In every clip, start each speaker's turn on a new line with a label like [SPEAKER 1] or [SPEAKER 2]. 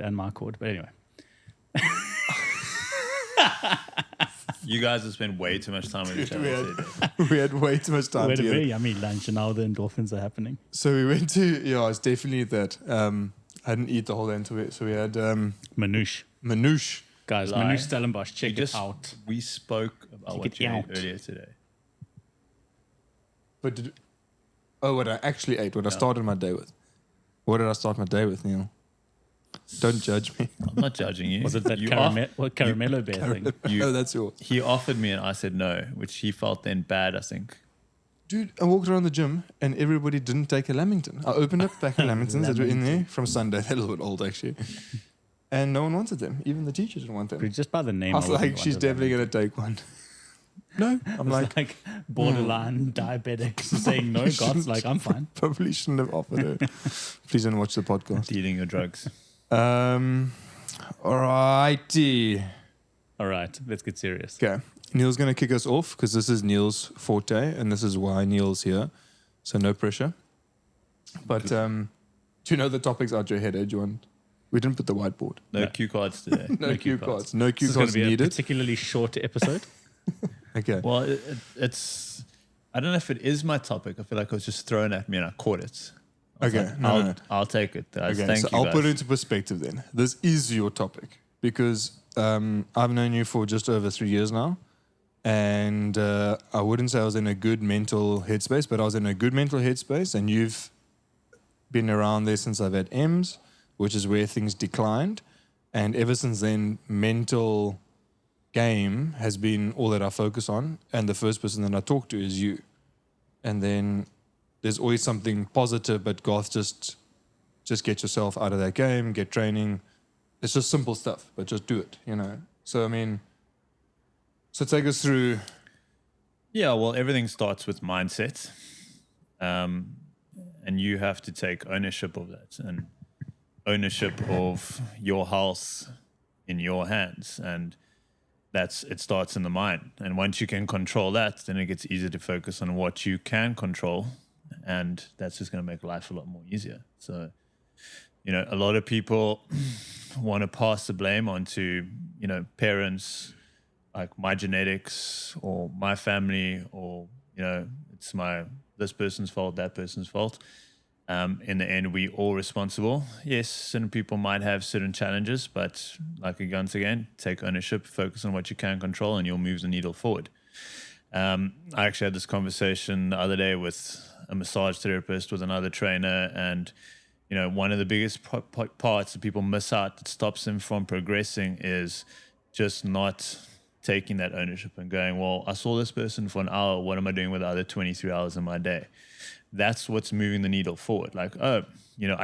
[SPEAKER 1] and my cord. But anyway.
[SPEAKER 2] You guys have spent way too much time with each other.
[SPEAKER 3] We had way too much time
[SPEAKER 1] We had a
[SPEAKER 3] together.
[SPEAKER 1] very yummy lunch, and now the endorphins are happening.
[SPEAKER 3] So we went to, it's definitely that. I didn't eat the whole day until so we had
[SPEAKER 1] Manouche.
[SPEAKER 3] Manouche.
[SPEAKER 1] Guys,
[SPEAKER 2] Lie.
[SPEAKER 1] Manouche Stellenbosch, check it out.
[SPEAKER 2] We spoke about
[SPEAKER 1] Check
[SPEAKER 2] what
[SPEAKER 1] it
[SPEAKER 2] you ate
[SPEAKER 1] out.
[SPEAKER 2] earlier today.
[SPEAKER 3] But what I actually ate, what I started my day with. What did I start my day with, Neil? Don't judge me.
[SPEAKER 2] I'm not judging you.
[SPEAKER 1] Was it that
[SPEAKER 2] You
[SPEAKER 1] caramello bear thing?
[SPEAKER 3] Oh, that's yours.
[SPEAKER 2] He offered me and I said no, which he felt then bad, I think.
[SPEAKER 3] Dude, I walked around the gym and everybody didn't take a Lamington. I opened up a pack of Lamingtons that were in there from Sunday. They're a little bit old, actually. And no one wanted them. Even the teachers didn't want them.
[SPEAKER 1] Just by the name.
[SPEAKER 3] I was like, she's definitely going to take one. No, I'm
[SPEAKER 1] like borderline diabetics saying no. God's like, I'm fine.
[SPEAKER 3] Probably shouldn't have offered her. Please don't watch the podcast.
[SPEAKER 2] Dealing your drugs.
[SPEAKER 3] Alrighty.
[SPEAKER 1] All right, let's get serious.
[SPEAKER 3] Okay. Neil's going to kick us off because this is Neil's forte and this is why Neil's here. So no pressure. But do you know the topics out your head, Do you want? We didn't put the whiteboard.
[SPEAKER 2] No cue cards today.
[SPEAKER 3] No cue cards. No cue
[SPEAKER 1] This is
[SPEAKER 3] cards
[SPEAKER 1] going to be a
[SPEAKER 3] needed.
[SPEAKER 1] particularly short episode.
[SPEAKER 3] Okay.
[SPEAKER 2] Well, it's... I don't know if it is my topic. I feel like it was just thrown at me and I caught it. I was
[SPEAKER 3] Okay.
[SPEAKER 2] like,
[SPEAKER 3] No.
[SPEAKER 2] I'll take it, guys.
[SPEAKER 3] Okay,
[SPEAKER 2] Thank
[SPEAKER 3] so
[SPEAKER 2] you,
[SPEAKER 3] I'll
[SPEAKER 2] guys.
[SPEAKER 3] put it into perspective then. This is your topic because I've known you for just over 3 years now. And I wouldn't say I was in a good mental headspace, but I was in a good mental headspace. And you've been around there since I've had M's, which is where things declined. And ever since then, mental game has been all that I focus on. And the first person that I talk to is you. And then there's always something positive, but Garth, just get yourself out of that game, get training. It's just simple stuff, but just do it, So, I mean, so take us through.
[SPEAKER 2] Yeah, well, everything starts with mindset. And you have to take ownership of that and ownership of your health in your hands. And it starts in the mind. And once you can control that, then it gets easier to focus on what you can control. And that's just going to make life a lot more easier. So, a lot of people want to pass the blame onto, parents, like my genetics or my family, or, it's this person's fault, that person's fault. In the end, we all responsible. Yes, certain people might have certain challenges, but like once again, take ownership, focus on what you can control, and you'll move the needle forward. I actually had this conversation the other day with a massage therapist, with another trainer, and one of the biggest parts that people miss out that stops them from progressing is just not taking that ownership and going, well, I saw this person for an hour. What am I doing with the other 23 hours in my day? That's what's moving the needle forward. Like, I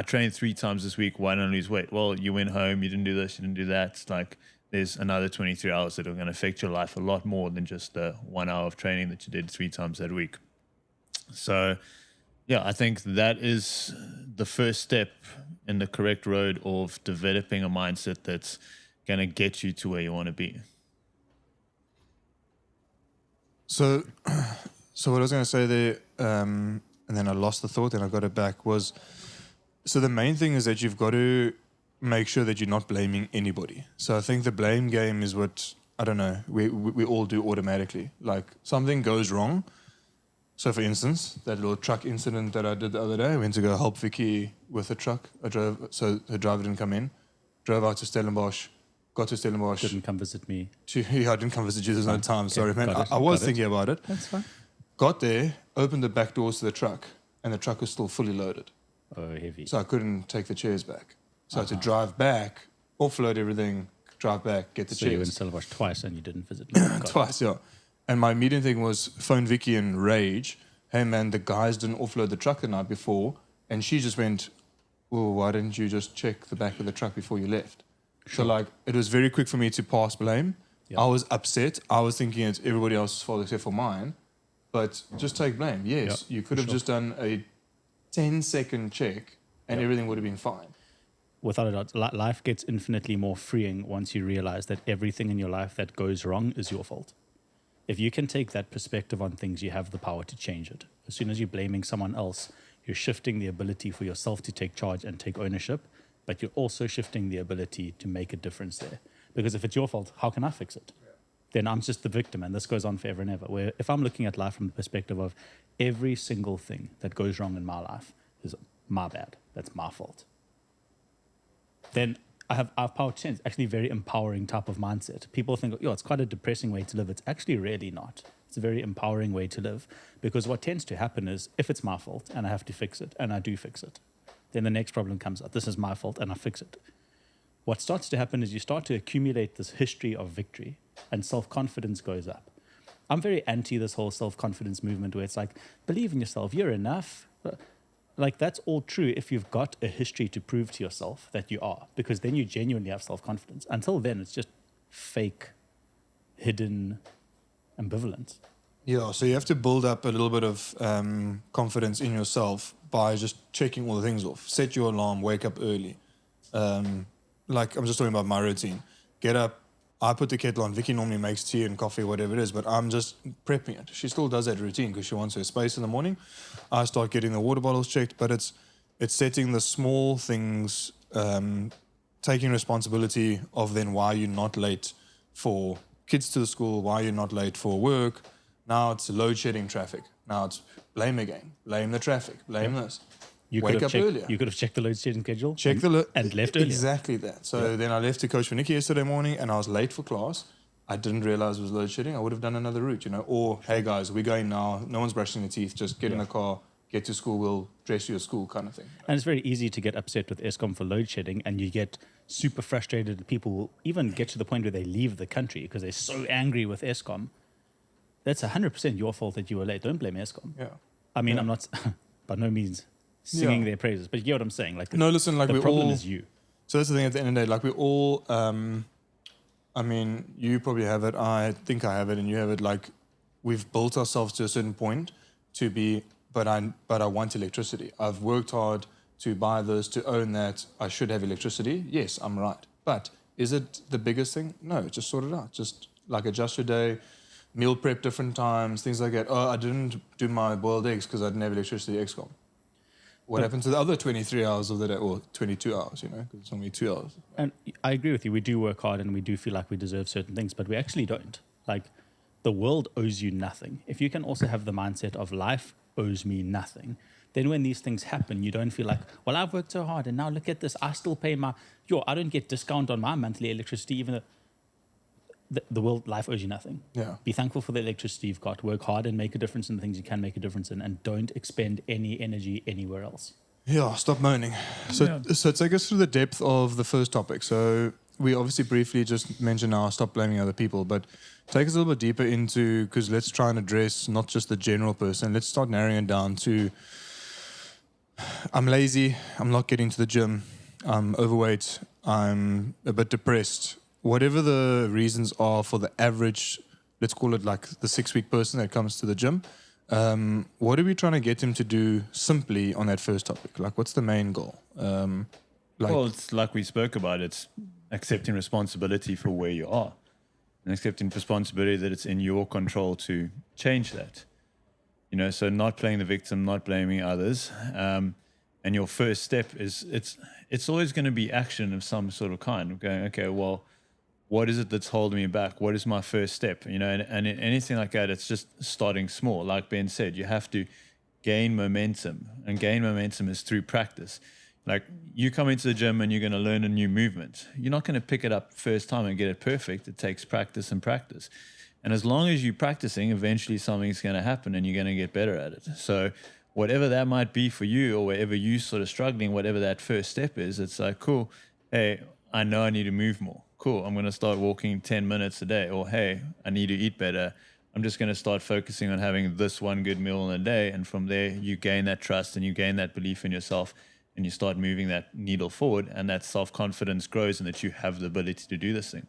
[SPEAKER 2] trained 3 times this week. Why don't I lose weight? Well, you went home, you didn't do this, you didn't do that. It's like there's another 23 hours that are going to affect your life a lot more than just the 1 hour of training that you did 3 times that week. So, yeah, I think that is the first step in the correct road of developing a mindset that's going to get you to where you want to be.
[SPEAKER 3] So what I was going to say there, and then I lost the thought and I got it back, was, so the main thing is that you've got to make sure that you're not blaming anybody. So I think the blame game is what, I don't know, we all do automatically. Like something goes wrong. So for instance, that little truck incident that I did the other day, I went to go help Vicky with the truck. So her driver didn't come in. Drove out to Stellenbosch, got to Stellenbosch.
[SPEAKER 1] Didn't come visit me.
[SPEAKER 3] I didn't come visit you, there's no time, sorry man.
[SPEAKER 1] got it,
[SPEAKER 3] I was
[SPEAKER 1] got it.
[SPEAKER 3] thinking about it.
[SPEAKER 1] That's fine.
[SPEAKER 3] Got there, opened the back doors to the truck, and the truck was still fully loaded.
[SPEAKER 1] Oh, heavy.
[SPEAKER 3] So I couldn't take the chairs back. So I had to drive back, offload everything, drive back, get the
[SPEAKER 1] So you went to
[SPEAKER 3] chairs.
[SPEAKER 1] Stellenbosch twice and you didn't visit me. Got it.
[SPEAKER 3] Twice, yeah. And my immediate thing was phone Vicky in rage. Hey man, the guys didn't offload the truck the night before. And she just went, well, why didn't you just check the back of the truck before you left? So like, it was very quick for me to pass blame.
[SPEAKER 1] Yeah.
[SPEAKER 3] I was upset. I was thinking it's everybody else's fault except for mine. But just take blame. Yes,
[SPEAKER 1] Yeah,
[SPEAKER 3] you could have just done a 10-second check and everything would have been fine.
[SPEAKER 1] Without a doubt, life gets infinitely more freeing once you realize that everything in your life that goes wrong is your fault. If you can take that perspective on things, you have the power to change it. As soon as you're blaming someone else, you're shifting the ability for yourself to take charge and take ownership, but you're also shifting the ability to make a difference there. Because if it's your fault, how can I fix it? Then I'm just the victim, and this goes on forever and ever. Where if I'm looking at life from the perspective of every single thing that goes wrong in my life is my bad, that's my fault, then I have power to change. Actually, very empowering type of mindset. People think, it's quite a depressing way to live. It's actually really not. It's a very empowering way to live, because what tends to happen is if it's my fault and I have to fix it, and I do fix it, then the next problem comes up. This is my fault and I fix it. What starts to happen is you start to accumulate this history of victory, and self-confidence goes up. I'm very anti this whole self-confidence movement where it's like, believe in yourself, you're enough. Like, that's all true if you've got a history to prove to yourself that you are, because then you genuinely have self-confidence. Until then, it's just fake, hidden ambivalence.
[SPEAKER 3] Yeah, so you have to build up a little bit of confidence in yourself by just checking all the things off. Set your alarm, wake up early. Like, I'm just talking about my routine. Get up, I put the kettle on. Vicky normally makes tea and coffee, whatever it is, but I'm just prepping it. She still does that routine because she wants her space in the morning. I start getting the water bottles checked, but it's setting the small things, taking responsibility of then why you're not late for kids to the school, why you're not late for work. Now it's load shedding traffic. Now it's blame again, blame the traffic, blame this. Wake up earlier.
[SPEAKER 1] You could have checked the load shedding schedule and left earlier.
[SPEAKER 3] Exactly that. So then I left to coach for Nikki yesterday morning, and I was late for class. I didn't realize it was load shedding. I would have done another route, Or, hey guys, we're going now. No one's brushing their teeth. Just get in the car, get to school. We'll dress you at school, kind of thing.
[SPEAKER 1] And it's very easy to get upset with Eskom for load shedding, and you get super frustrated. People will even get to the point where they leave the country because they're so angry with Eskom. That's 100% your fault that you were late. Don't blame Eskom.
[SPEAKER 3] Yeah.
[SPEAKER 1] I mean, I'm not by no means singing their praises, but you get what I'm saying. Like,
[SPEAKER 3] no, listen, like
[SPEAKER 1] the
[SPEAKER 3] we
[SPEAKER 1] problem
[SPEAKER 3] all,
[SPEAKER 1] is you.
[SPEAKER 3] So that's the thing. At the end of the day, like we all, I mean, you probably have it. I think I have it, and you have it. Like, we've built ourselves to a certain point to be. But I want electricity. I've worked hard to buy this, to own that. I should have electricity. Yes, I'm right. But is it the biggest thing? No, just sort it out. Just like adjust your day, meal prep different times, things like that. Oh, I didn't do my boiled eggs because I didn't have electricity. XCOM. What happened to the other 23 hours of the day, or 22 hours, because it's only 2 hours.
[SPEAKER 1] And I agree with you. We do work hard and we do feel like we deserve certain things, but we actually don't. Like, the world owes you nothing. If you can also have the mindset of life owes me nothing, then when these things happen, you don't feel like, well, I've worked so hard and now look at this. I still pay I don't get discount on my monthly electricity, even though the world, life owes you nothing.
[SPEAKER 3] Yeah.
[SPEAKER 1] Be thankful for the electricity you've got. Work hard and make a difference in the things you can make a difference in, and don't expend any energy anywhere else.
[SPEAKER 3] Yeah, stop moaning. So take us through the depth of the first topic. So we obviously briefly just mentioned now stop blaming other people, but take us a little bit deeper into, because let's try and address not just the general person. Let's start narrowing it down to, I'm lazy, I'm not getting to the gym, I'm overweight, I'm a bit depressed. Whatever the reasons are for the average, let's call it like the 6-week person that comes to the gym, what are we trying to get him to do simply on that first topic? Like, what's the main goal?
[SPEAKER 2] Well, it's like we spoke about. It's accepting responsibility for where you are, and accepting responsibility that it's in your control to change that. So not playing the victim, not blaming others. And your first step is it's always going to be action of some sort of kind. Of going, okay, well, what is it that's holding me back? What is my first step? And in anything like that, it's just starting small. Like Ben said, you have to gain momentum, and gain momentum is through practice. Like, you come into the gym and you're going to learn a new movement. You're not going to pick it up first time and get it perfect. It takes practice and practice. And as long as you're practicing, eventually something's going to happen and you're going to get better at it. So whatever that might be for you, or wherever you're sort of struggling, whatever that first step is, it's like, cool, hey, I know I need to move more. Cool, I'm going to start walking 10 minutes a day. Or, hey, I need to eat better. I'm just going to start focusing on having this one good meal in a day. And from there, you gain that trust and you gain that belief in yourself, and you start moving that needle forward, and that self-confidence grows, and that you have the ability to do this thing.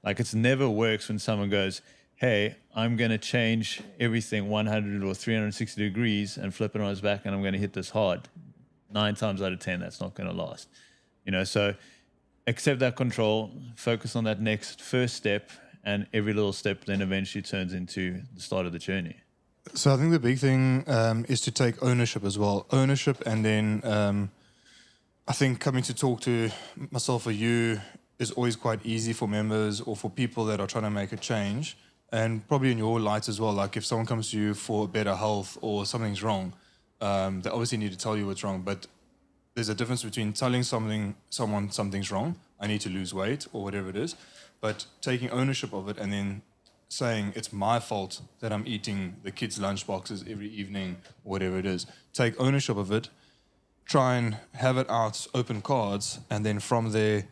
[SPEAKER 2] Like, it's never works when someone goes, hey, I'm going to change everything 100 or 360 degrees and flip it on its back, and I'm going to hit this hard. 9 times out of 10, that's not going to last. So accept that control, focus on that next first step, and every little step then eventually turns into the start of the journey.
[SPEAKER 3] So I think the big thing is to take ownership as well. Ownership, and then I think coming to talk to myself or you is always quite easy for members or for people that are trying to make a change. And probably in your light as well, like if someone comes to you for better health or something's wrong, they obviously need to tell you what's wrong. But there's a difference between telling someone something's wrong, I need to lose weight or whatever it is, but taking ownership of it and then saying it's my fault that I'm eating the kids' lunch boxes every evening or whatever it is. Take ownership of it, try and have it out, open cards, and then from there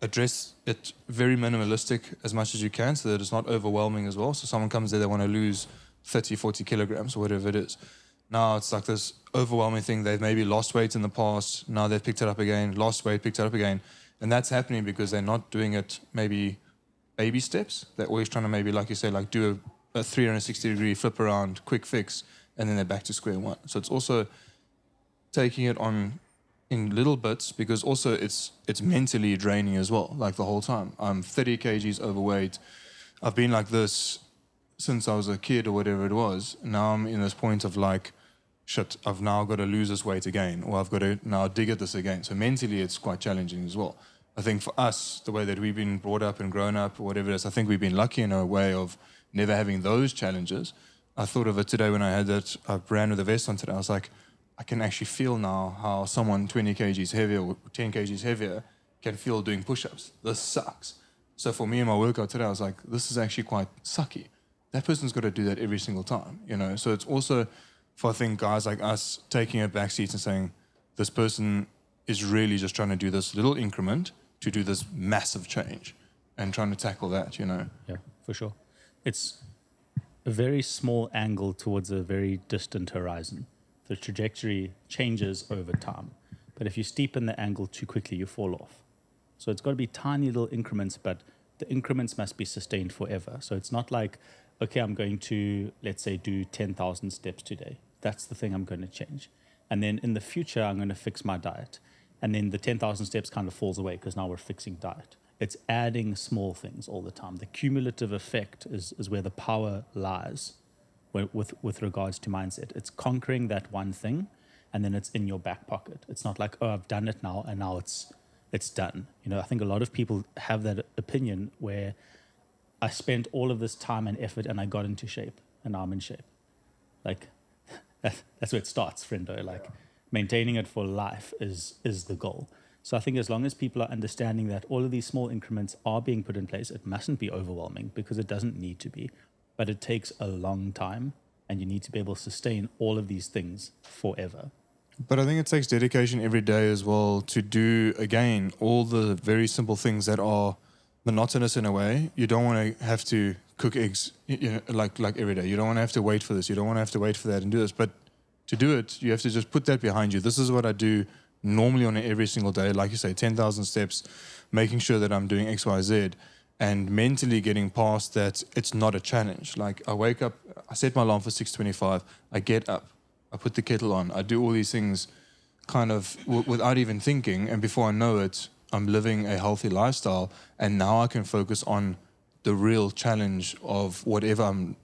[SPEAKER 3] address it very minimalistic as much as you can so that it's not overwhelming as well. So someone comes there, they want to lose 30, 40 kilograms or whatever it is. Now it's like this overwhelming thing. They've maybe lost weight in the past. Now they've picked it up again, lost weight, picked it up again. And that's happening because they're not doing it maybe baby steps. They're always trying to maybe, like you say, like do a 360-degree flip around, quick fix, and then they're back to square one. So it's also taking it on in little bits because also it's mentally draining as well, like the whole time. I'm 30 kgs overweight. I've been like this since I was a kid or whatever it was. Now I'm in this point of like, shit, I've now got to lose this weight again, or I've got to now dig at this again. So mentally it's quite challenging as well. I think for us, the way that we've been brought up and grown up or whatever it is, I think we've been lucky in a way of never having those challenges. I thought of it today when I had that, I ran with a vest on today. I was like, I can actually feel now how someone 20 kgs heavier or 10 kgs heavier can feel doing push-ups. This sucks. So for me in my workout today, I was like, this is actually quite sucky. That person's got to do that every single time, you know? So it's also for, I think, guys like us taking a back seat and saying, this person is really just trying to do this little increment to do this massive change and trying to tackle that, you know?
[SPEAKER 1] Yeah, for sure. It's a very small angle towards a very distant horizon. The trajectory changes over time. But if you steepen the angle too quickly, you fall off. So it's got to be tiny little increments, but the increments must be sustained forever. So it's not like, okay, I'm going to, let's say, do 10,000 steps today. That's the thing I'm going to change. And then in the future, I'm going to fix my diet. And then the 10,000 steps kind of falls away because now we're fixing diet. It's adding small things all the time. The cumulative effect is where the power lies with regards to mindset. It's conquering that one thing, and then it's in your back pocket. It's not like, oh, I've done it now, and now it's done. You know, I think a lot of people have that opinion where I spent all of this time and effort, and I got into shape, and now I'm in shape. Like, that's where it starts, friendo. Like, maintaining it for life is the goal. So I think as long as people are understanding that all of these small increments are being put in place, it mustn't be overwhelming because it doesn't need to be. But it takes a long time, and you need to be able to sustain all of these things forever.
[SPEAKER 3] But I think it takes dedication every day as well to do, again, all the very simple things that are monotonous in a way. You don't want to have to cook eggs, you know, like every day. You don't want to have to wait for this. You don't want to have to wait for that and do this. But to do it, you have to just put that behind you. This is what I do normally on every single day. Like you say, 10,000 steps, making sure that I'm doing X, Y, Z. And mentally getting past that, it's not a challenge. Like I wake up, I set my alarm for 6:25, I get up, I put the kettle on, I do all these things kind of without even thinking. And before I know it, I'm living a healthy lifestyle. And now I can focus on the real challenge of whatever I'm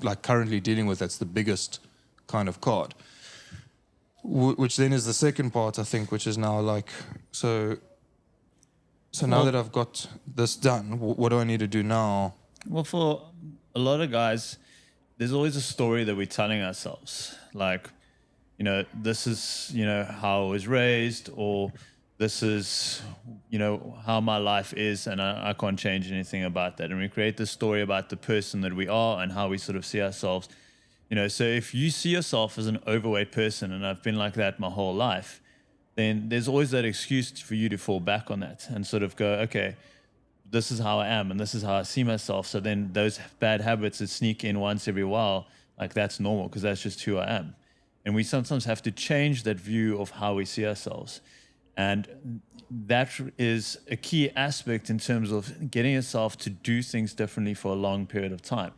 [SPEAKER 3] like currently dealing with. That's the biggest kind of card. Which then is the second part, I think, which is now like, so now that I've got this done, what do I need to do now?
[SPEAKER 2] Well, for a lot of guys, there's always a story that we're telling ourselves. Like, you know, this is, you know, how I was raised, or this is, you know, how my life is, and I can't change anything about that. And we create this story about the person that we are and how we sort of see ourselves. You know, so if you see yourself as an overweight person, and I've been like that my whole life, then there's always that excuse for you to fall back on that and sort of go, okay, this is how I am and this is how I see myself. So then those bad habits that sneak in once every while, like that's normal because that's just who I am. And we sometimes have to change that view of how we see ourselves. And that is a key aspect in terms of getting yourself to do things differently for a long period of time.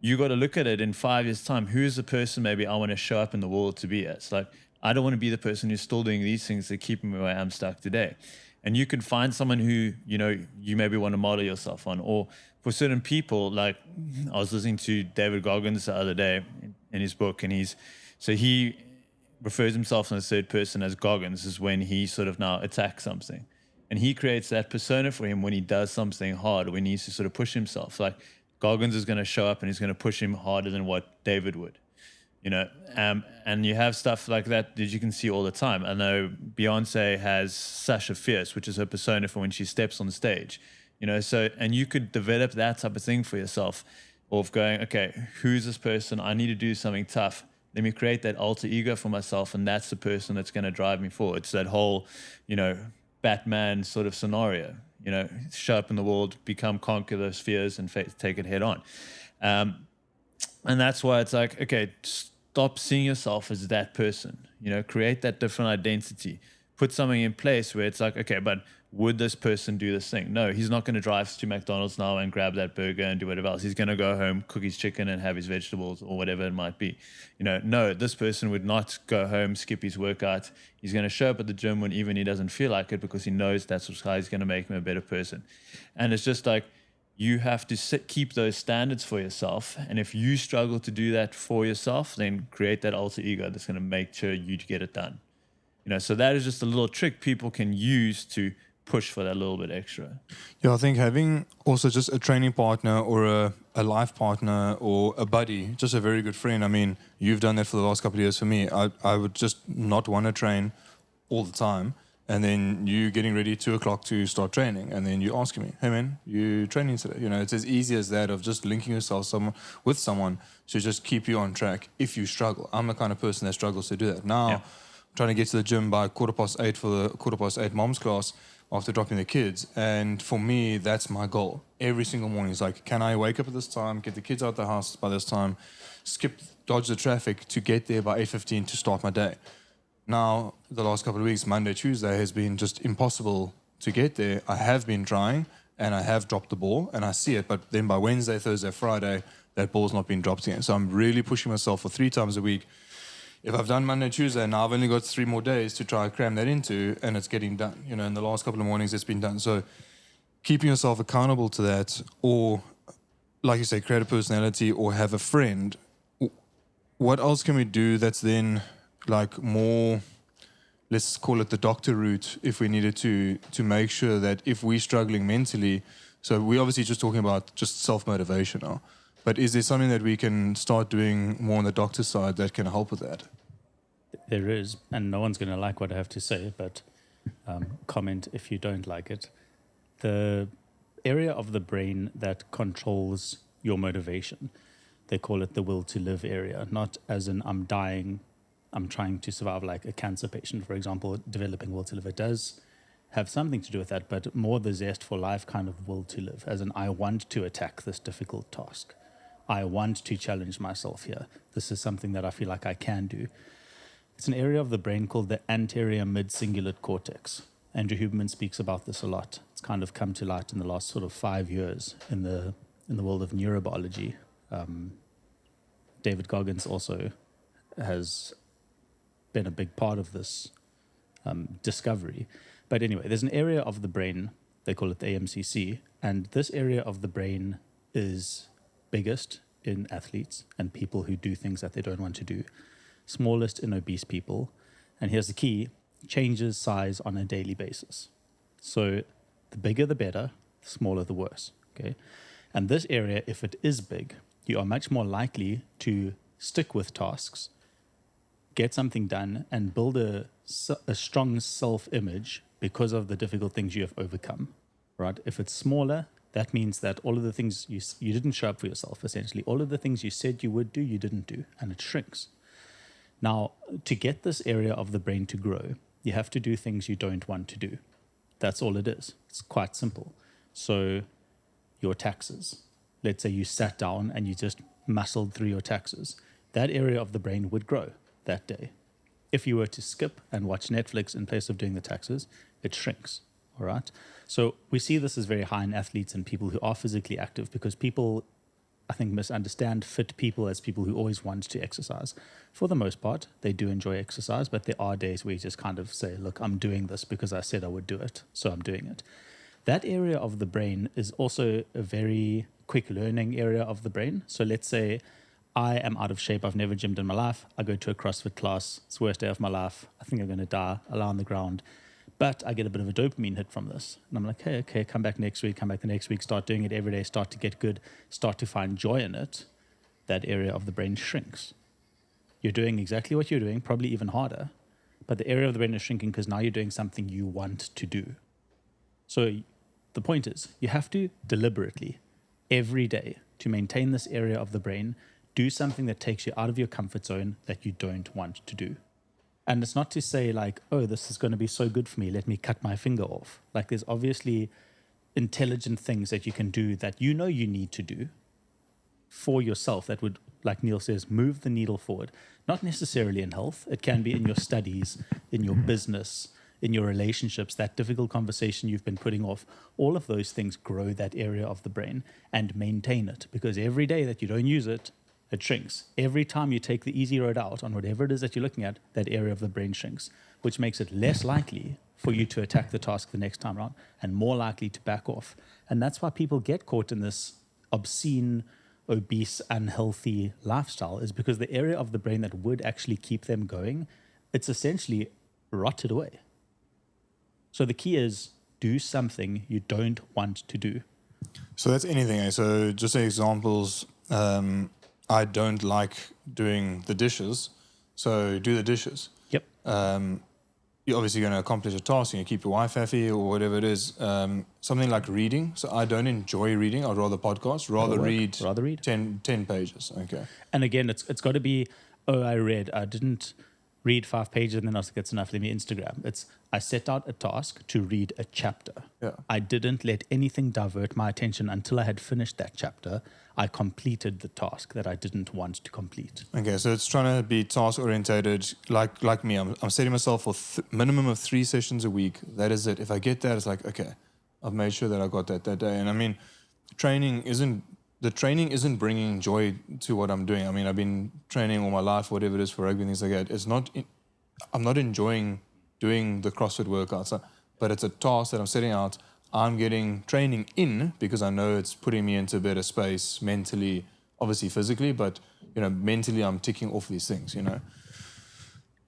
[SPEAKER 2] You got to look at it in 5 years' time. Who's the person maybe I want to show up in the world to be as? Like, I don't want to be the person who's still doing these things that keep me where I am stuck today. And you can find someone who, you know, you maybe want to model yourself on. Or for certain people, like I was listening to David Goggins the other day in his book, and he refers himself in the third person as Goggins is when he sort of now attacks something. And he creates that persona for him when he does something hard, when he needs to sort of push himself. Like Goggins is going to show up and he's going to push him harder than what David would, and you have stuff like that you can see all the time. I know Beyonce has Sasha Fierce, which is her persona for when she steps on the stage, and you could develop that type of thing for yourself of going, okay, who's this person? I need to do something tough. Let me create that alter ego for myself, and that's the person that's going to drive me forward. It's that whole, Batman sort of scenario, show up in the world, conquer those fears, and take it head on. And that's why it's like, okay, stop seeing yourself as that person, create that different identity, put something in place where it's like, okay, but would this person do this thing? No, he's not going to drive to McDonald's now and grab that burger and do whatever else. He's going to go home, cook his chicken and have his vegetables or whatever it might be. No, this person would not go home, skip his workout. He's going to show up at the gym when even he doesn't feel like it because he knows that's how he's going to make him a better person. And it's just like, you have to keep those standards for yourself. And if you struggle to do that for yourself, then create that alter ego that's going to make sure you get it done. So that is just a little trick people can use to push for that little bit extra.
[SPEAKER 3] Yeah, I think having also just a training partner or a life partner or a buddy, just a very good friend. I mean, you've done that for the last couple of years for me. I would just not want to train all the time. And then you getting ready 2:00 to start training, and then you asking me, "Hey man, you training today?" It's as easy as that of just linking yourself with someone to just keep you on track. If you struggle, I'm the kind of person that struggles to do that. Now, I'm trying to get to the gym by 8:15 for the 8:15 mom's class after dropping the kids, and for me, that's my goal. Every single morning is like, can I wake up at this time, get the kids out the house by this time, dodge the traffic to get there by 8:15 to start my day. Now, the last couple of weeks, Monday, Tuesday, has been just impossible to get there. I have been trying, and I have dropped the ball, and I see it. But then by Wednesday, Thursday, Friday, that ball's not been dropped again. So I'm really pushing myself for 3 times a week. If I've done Monday, Tuesday, now I've only got 3 more days to try and cram that into, and it's getting done. In the last couple of mornings, it's been done. So keeping yourself accountable to that, or, like you say, create a personality or have a friend. What else can we do that's then like more, let's call it the doctor route, if we needed to make sure that if we're struggling mentally, so we're obviously just talking about just self-motivation now, but is there something that we can start doing more on the doctor side that can help with that?
[SPEAKER 1] There is, and no one's going to like what I have to say, but comment if you don't like it. The area of the brain that controls your motivation, they call it the will to live area, not as in I'm dying, I'm trying to survive, like a cancer patient, for example, developing will to live. It does have something to do with that, but more the zest for life kind of will to live, as in I want to attack this difficult task. I want to challenge myself here. This is something that I feel like I can do. It's an area of the brain called the anterior mid-cingulate cortex. Andrew Huberman speaks about this a lot. It's kind of come to light in the last sort of 5 years in the world of neurobiology. David Goggins also has been a big part of this discovery. But anyway, there's an area of the brain, they call it the AMCC, and this area of the brain is biggest in athletes and people who do things that they don't want to do, smallest in obese people, and here's the key, changes size on a daily basis. So the bigger the better, the smaller the worse, okay? And this area, if it is big, you are much more likely to stick with tasks, get something done, and build a strong self-image because of the difficult things you have overcome, right? If it's smaller, that means that all of the things you didn't show up for yourself, essentially. All of the things you said you would do, you didn't do, and it shrinks. Now, to get this area of the brain to grow, you have to do things you don't want to do. That's all it is. It's quite simple. So your taxes. Let's say you sat down and you just muscled through your taxes. That area of the brain would grow that day. If you were to skip and watch Netflix in place of doing the taxes, it shrinks, all right? So we see this as very high in athletes and people who are physically active because people, I think, misunderstand fit people as people who always want to exercise. For the most part, they do enjoy exercise, but there are days where you just kind of say, look, I'm doing this because I said I would do it, so I'm doing it. That area of the brain is also a very quick learning area of the brain. So let's say I am out of shape. I've never gymmed in my life. I go to a CrossFit class. It's the worst day of my life. I think I'm going to die. I lie on the ground. But I get a bit of a dopamine hit from this. And I'm like, hey, okay, come back next week, come back the next week, start doing it every day, start to get good, start to find joy in it. That area of the brain shrinks. You're doing exactly what you're doing, probably even harder. But the area of the brain is shrinking because now you're doing something you want to do. So the point is, you have to deliberately, every day, to maintain this area of the brain, do something that takes you out of your comfort zone that you don't want to do. And it's not to say like, oh, this is going to be so good for me, let me cut my finger off. Like there's obviously intelligent things that you can do that you know you need to do for yourself that would, like Neil says, move the needle forward. Not necessarily in health. It can be in your studies, in your business, in your relationships, that difficult conversation you've been putting off. All of those things grow that area of the brain and maintain it, because every day that you don't use it, it shrinks. Every time you take the easy road out on whatever it is that you're looking at, that area of the brain shrinks, which makes it less likely for you to attack the task the next time around and more likely to back off. And that's why people get caught in this obscene, obese, unhealthy lifestyle, is because the area of the brain that would actually keep them going, it's essentially rotted away. So the key is do something you don't want to do.
[SPEAKER 3] So that's anything. Eh? So just say examples. I don't like doing the dishes, so do the dishes.
[SPEAKER 1] Yep.
[SPEAKER 3] You're obviously going to accomplish a task and you keep your wife happy or whatever it is. Something like reading. So I don't enjoy reading. I'd rather podcast, rather read 10 pages. Okay.
[SPEAKER 1] And again, it's got to be, oh, I didn't read 5 pages and then I was like, it's enough, let me Instagram. It's, I set out a task to read a chapter.
[SPEAKER 3] Yeah.
[SPEAKER 1] I didn't let anything divert my attention until I had finished that chapter. I completed the task that I didn't want to complete.
[SPEAKER 3] Okay, so it's trying to be task-orientated, like me. I'm setting myself for minimum of 3 sessions a week. That is it. If I get that, it's like, okay, I've made sure that I got that day. And I mean, the training isn't bringing joy to what I'm doing. I mean, I've been training all my life, whatever it is, for rugby and things like that. I'm not enjoying doing the CrossFit workouts, but it's a task that I'm setting out. I'm getting training in because I know it's putting me into a better space mentally, obviously physically, but mentally I'm ticking off these things. I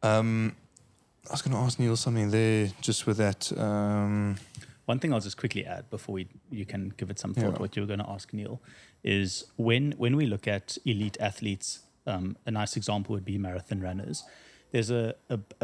[SPEAKER 3] was going to ask Neil something there just with that.
[SPEAKER 1] One thing I'll just quickly add before you can give it some thought, what you were going to ask Neil, is when we look at elite athletes, a nice example would be marathon runners. There's a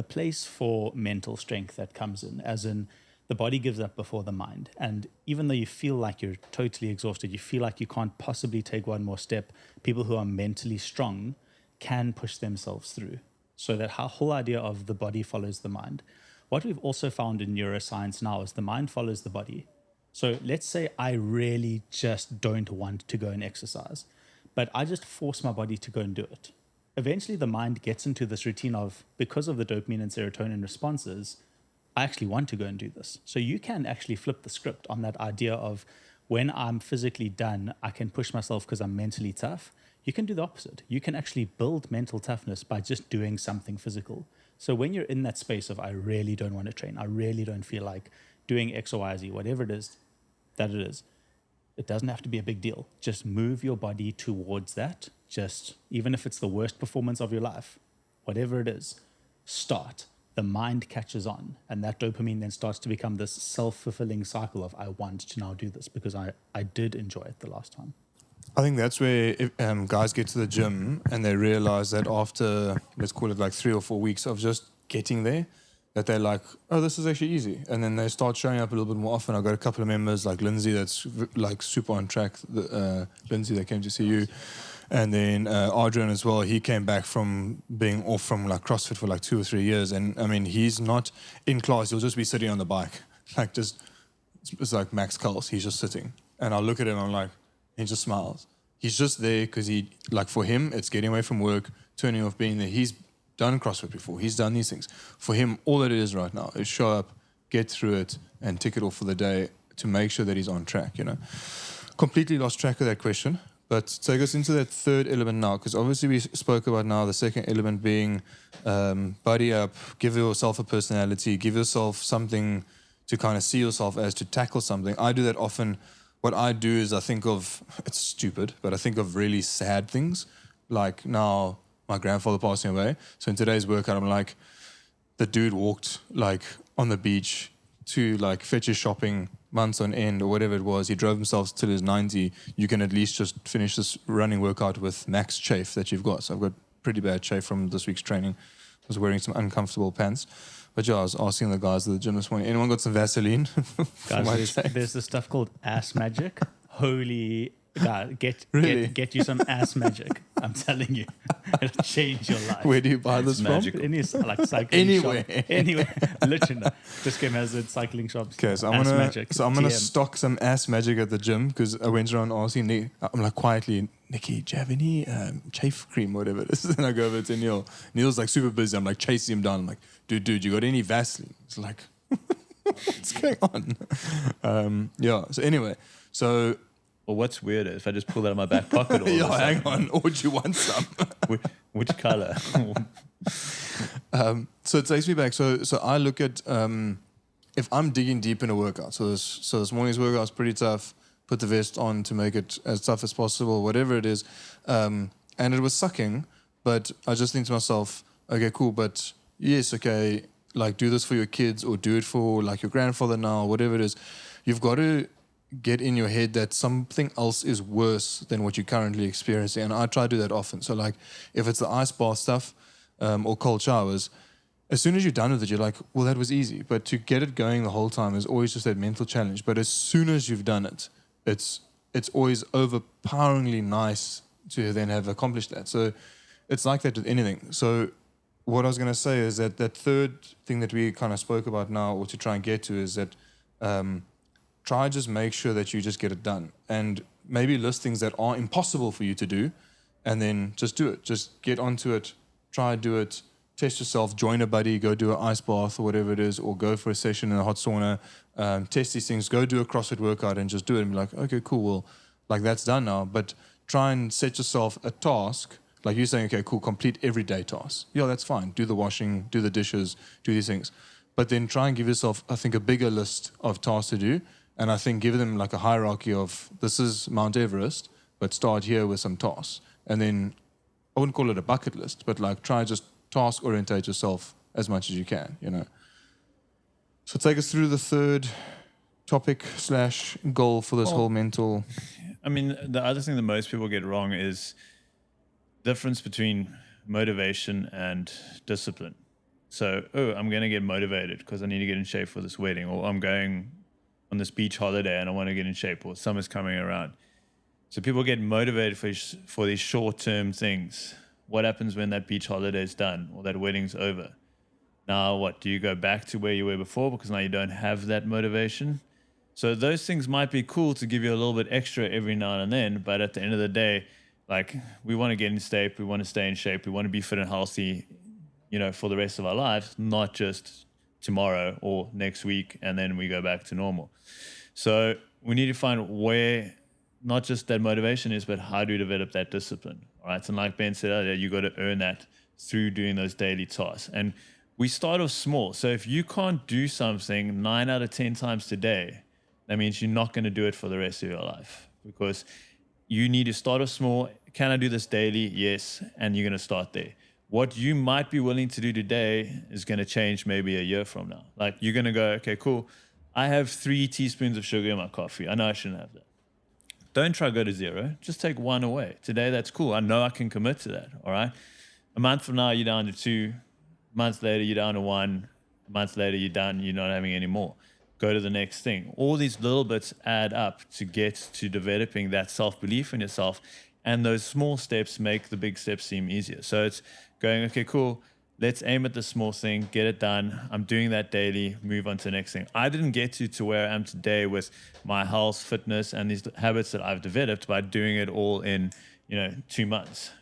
[SPEAKER 1] place for mental strength that comes in, as in the body gives up before the mind. And even though you feel like you're totally exhausted, you feel like you can't possibly take one more step, people who are mentally strong can push themselves through. So that whole idea of the body follows the mind. What we've also found in neuroscience now is the mind follows the body. So let's say I really just don't want to go and exercise, but I just force my body to go and do it. Eventually the mind gets into this routine of, because of the dopamine and serotonin responses, I actually want to go and do this. So you can actually flip the script on that idea of, when I'm physically done, I can push myself because I'm mentally tough. You can do the opposite. You can actually build mental toughness by just doing something physical. So when you're in that space of, I really don't want to train, I really don't feel like doing X or Y, Z, whatever it is that it is, it doesn't have to be a big deal. Just move your body towards that. Just, even if it's the worst performance of your life, whatever it is, start. The mind catches on, and that dopamine then starts to become this self-fulfilling cycle of, I want to now do this because I did enjoy it the last time.
[SPEAKER 3] I think that's where guys get to the gym and they realize that after, let's call it like 3 or 4 weeks of just getting there, that they're like, oh, this is actually easy. And then they start showing up a little bit more often. I've got a couple of members like Lindsay that's like super on track. Lindsay that came to see you. And then Adrian as well, he came back from being off from like CrossFit for like 2 or 3 years. And I mean, he's not in class. He'll just be sitting on the bike. Like just, it's like Max Culls. He's just sitting. And I'll look at him, I'm like, he just smiles. He's just there because for him, it's getting away from work, turning off being there. He's done CrossFit before. He's done these things. For him, all that it is right now is show up, get through it, and tick it off for the day to make sure that he's on track, Completely lost track of that question. But take us into that third element now, because obviously we spoke about now the second element being buddy up, give yourself a personality, give yourself something to kind of see yourself as, to tackle something. I do that often. What I do is I think of, it's stupid, but I think of really sad things. like now my grandfather passing away. So in today's workout, I'm like, the dude walked like on the beach to like fetches shopping months on end or whatever it was. He drove himself till his 90. You can at least just finish this running workout with max chafe that you've got. So I've got pretty bad chafe from this week's training. I was wearing some uncomfortable pants. But yeah, I was asking the guys at the gym this morning, anyone got some Vaseline? For my
[SPEAKER 1] Guys,
[SPEAKER 3] chafe?
[SPEAKER 1] there's this stuff called ass magic. Holy God,
[SPEAKER 3] Really?
[SPEAKER 1] get you some ass magic. I'm telling you, it'll change your life.
[SPEAKER 3] Where do you buy this from?
[SPEAKER 2] magical.
[SPEAKER 1] Any like cycling
[SPEAKER 3] Anywhere.
[SPEAKER 1] shop, anywhere, literally. No. This game has it cycling shops.
[SPEAKER 3] Okay, so
[SPEAKER 1] Ass magic.
[SPEAKER 3] I'm gonna
[SPEAKER 1] TM.
[SPEAKER 3] stock some ass magic at the gym because I went around asking Nick. I'm like quietly, Nikki, do you have any chafe cream, whatever it is? And I go over to Neil. Neil's like super busy. I'm like chasing him down. I'm like, dude, you got any Vaseline? It's like, what's going on? Yeah. So anyway, so
[SPEAKER 2] Well, what's weird is if I just pull that out of my back pocket. All of a
[SPEAKER 3] yeah, hang
[SPEAKER 2] sudden,
[SPEAKER 3] on. Or would you want some?
[SPEAKER 2] Which color?
[SPEAKER 3] So it takes me back. So I look at if I'm digging deep in a workout. So this morning's workout was pretty tough. Put the vest on to make it as tough as possible, whatever it is. And it was sucking, but I just think to myself, okay, cool, but yes, okay, like do this for your kids or do it for like your grandfather now, whatever it is. You've got to get in your head that something else is worse than what you're currently experiencing. And I try to do that often. So like if it's the ice bath stuff or cold showers, as soon as you're done with it, you're like, well, that was easy. But to get it going the whole time is always just that mental challenge. But as soon as you've done it, it's always overpoweringly nice to then have accomplished that. So it's like that with anything. So what I was going to say is that that third thing that we kind of spoke about now, or to try and get to, is that try just make sure that you just get it done. And maybe list things that are impossible for you to do, and then just do it. Just get onto it, try do it, test yourself, join a buddy, go do an ice bath or whatever it is, or go for a session in a hot sauna, test these things, go do a CrossFit workout and just do it and be like, okay, cool, well, like that's done now. But try and set yourself a task, like you're saying, okay, cool, complete everyday tasks. Yeah, that's fine. Do the washing, do the dishes, do these things. But then try and give yourself, I think, a bigger list of tasks to do. And I think give them like a hierarchy of, this is Mount Everest, but start here with some tasks. And then, I wouldn't call it a bucket list, but like try just task orientate yourself as much as you can, you know. So take us through the third topic / goal for this whole mental.
[SPEAKER 2] I mean, the other thing that most people get wrong is difference between motivation and discipline. So, I'm going to get motivated because I need to get in shape for this wedding, or I'm going on this beach holiday and I want to get in shape, or summer's coming around. So people get motivated for these short-term things. What happens when that beach holiday is done or that wedding's over? Now what? Do you go back to where you were before because now you don't have that motivation? So those things might be cool to give you a little bit extra every now and then, but at the end of the day, like, we want to get in shape, we want to stay in shape, we want to be fit and healthy, you know, for the rest of our lives, not just tomorrow or next week and then we go back to normal. So we need to find where not just that motivation is, but how do you develop that discipline? All right. And like Ben said earlier, you got to earn that through doing those daily tasks. And we start off small. So if you can't do something 9 out of 10 times today, that means you're not going to do it for the rest of your life, because you need to start off small. Can I do this daily? Yes. And you're going to start there. What you might be willing to do today is going to change maybe a year from now. Like, you're going to go, okay, cool. I have 3 teaspoons of sugar in my coffee. I know I shouldn't have that. Don't try to go to 0. Just take 1 away. Today, that's cool. I know I can commit to that, all right? A month from now, you're down to 2. A month later, you're down to 1. A month later, you're done. You're not having any more. Go to the next thing. All these little bits add up to get to developing that self-belief in yourself. And those small steps make the big steps seem easier. So it's going, okay, cool. Let's aim at the small thing, get it done. I'm doing that daily, move on to the next thing. I didn't get to where I am today with my health, fitness, and these habits that I've developed by doing it all in, 2 months.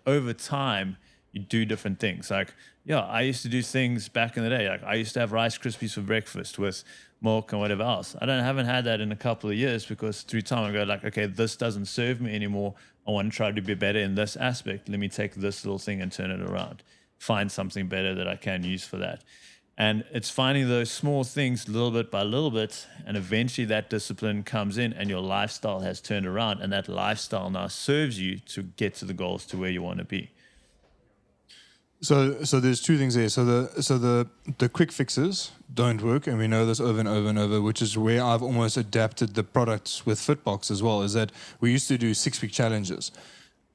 [SPEAKER 2] Over time, you do different things. Like, I used to do things back in the day. Like, I used to have Rice Krispies for breakfast with milk and whatever else. Haven't had that in a couple of years, because through time I go like, okay, this doesn't serve me anymore. I want to try to be better in this aspect. Let me take this little thing and turn it around. Find something better that I can use for that. And it's finding those small things little bit by little bit, and eventually that discipline comes in and your lifestyle has turned around, and that lifestyle now serves you to get to the goals to where you want to be.
[SPEAKER 3] So there's two things there. So the quick fixes don't work, and we know this over and over and over, which is where I've almost adapted the products with Fitbox as well, is that we used to do 6-week challenges,